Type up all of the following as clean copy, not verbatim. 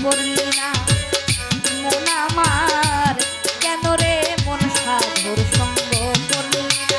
করলি না মন আমার, কেন রে মন সাধুর সঙ্গ করলি না।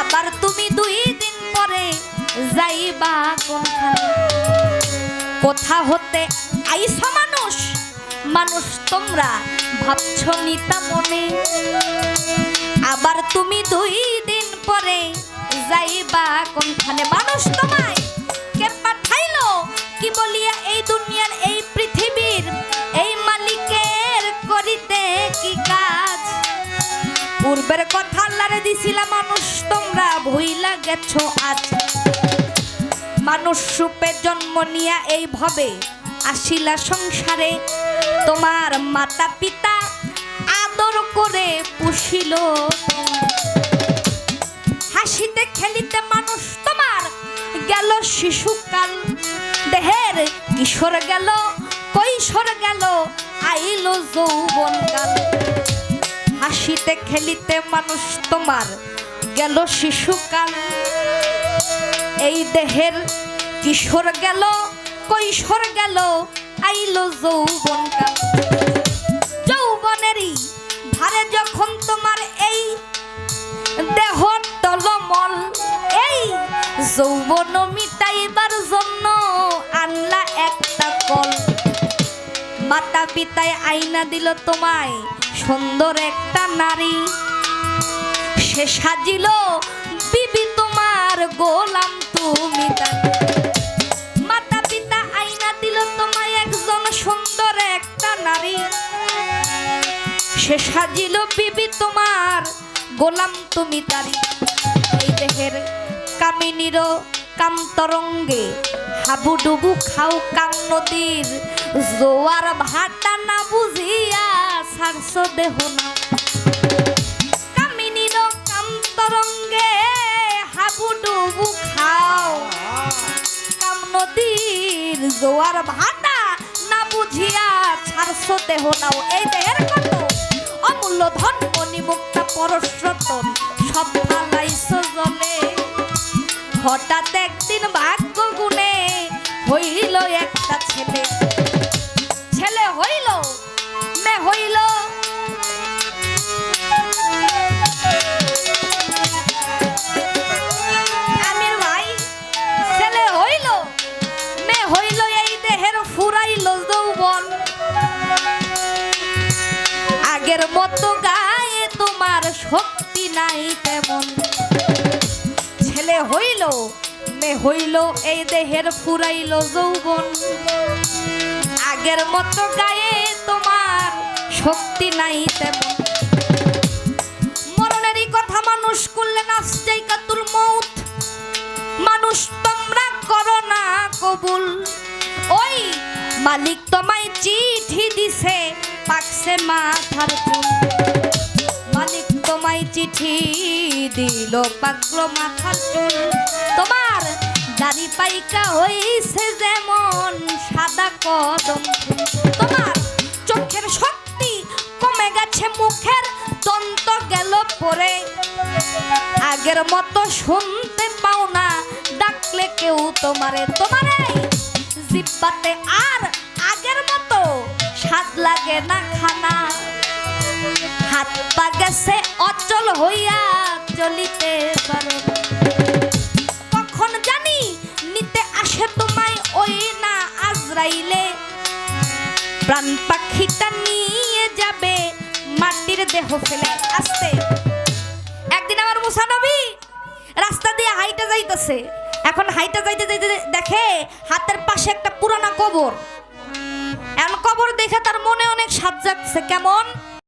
আবার তুমি 2 দিন পরে যাইবা কোনখানে? কোথা হতে আইছো মানুষ, মানুষ তোমরা ভাবছো নিতা মনে। আবার তুমি 2 দিন পরে যাইবা কোনখানে? মানুষ তোমায় কে পাঠাইলো কি বলিয়া এই দুনিয়ার এই পৃথিবীর এই মালিকের করিতে কি কাজ? পূর্বের কথা আল্লাহরে দিছিলা মানুষ তোমরা ভুইলা গেছো আজ। মানুষ রূপে জন্ম নিয়া এইভাবে আসিলা সংসারে, তোমার মাতা পিতা আদর করে পুষিল। হাসিতে খেলিতে মানুষ তোমার গেল শিশুকাল, দেহের কিশোর গেল কৈশোর গেল আইল যৌবনকাল। হাসিতে খেলিতে মানুষ তোমার গেল শিশুকাল, এই দেহের কিশোর গেল কৈশোর গেল আইলো যৌবন কাল। যৌবনেরই ভারে যখন তোমার এই দেহ টলমল, এই যৌবন মিটাইবার জন্য আনলা একটা কল। মাতা পিতায় আইনা দিল তোমায় সুন্দর একটা নারী, সে সাজিল বিবি তোমার গোলাম তুমি তার। মাতা পিতা আইনা দিল তোমায় একজন সুন্দর একটা নারী, সে সাজিল বিবি তোমার গোলাম তুমি তারি। এই দেহের কামিনীর কামতরঙ্গে হাবুডুবু খাও কাম নদীর জোয়ার ভাটা না বুঝিয়া সারস দেহ না। কামিনীর কামতরঙ্গে হাবুডুবু খাও কাম নদীর জোয়ার ভাটা না বুঝিয়া ছাড়স দেহ নাও। এই দেহের কত অমূল্য ধন মণি মুক্তা পরশরতন সব ফালাইছ জলে। হঠাৎ একদিন ভাগ্য গুণে হইল একটা ছেলে, ছেলে হইল মে হইল আমির ভাই, ছেলে হইল মে হইল এই দেহের ফুরাইল যৌবন। আগের মতো গায়ে তোমার শক্তি নাই তেমন। ছেলে হইল মে হইল এই দেহের ফুরাইল যৌবন। আগের মতো গায়ে তোমার শক্তি নাই তেমন। মরণেরই কথা মানুষ করলে নাস্তাই কাতুল মৌত, মানুষ তোমরা করো না কবুল। ওই মালিক তোমায় চিঠি দিছে পাকছে মাথার চুল। মালিক তোমায় চিঠি দিল পাকলো মাথার চুল। তোমার দাড়ি পাইকা হইছে যেমন সাদা কদম ফুল। তোমার চোখের শক্তি কমে গেছে, মুখের দন্ত গেল পরে। আগের মতো শুনতে পাও না ডাকলে কেউ তোমারে। তোমারে জিব্বাতে আর আগের মতো স্বাদ লাগে না খানা। হাত পা গেছে অচল হইয়া চলিতে পারো। কখন জানি নিতে আসে তোমায় ওই না আজরাইলে। প্রাণ পাখিটা নিয়ে যাবে মাটির দেহ ফেলে। আসতে একদিন আমার মুসা নবী রাস্তা দিয়ে হাইটা যাইতেছে। এখন হাইটা যাইতে যাইতে দেখে হাতের পাশে একটা পুরানা কবর। এমন কবর দেখে তার মনে অনেক সাজ জাগছে। কেমন?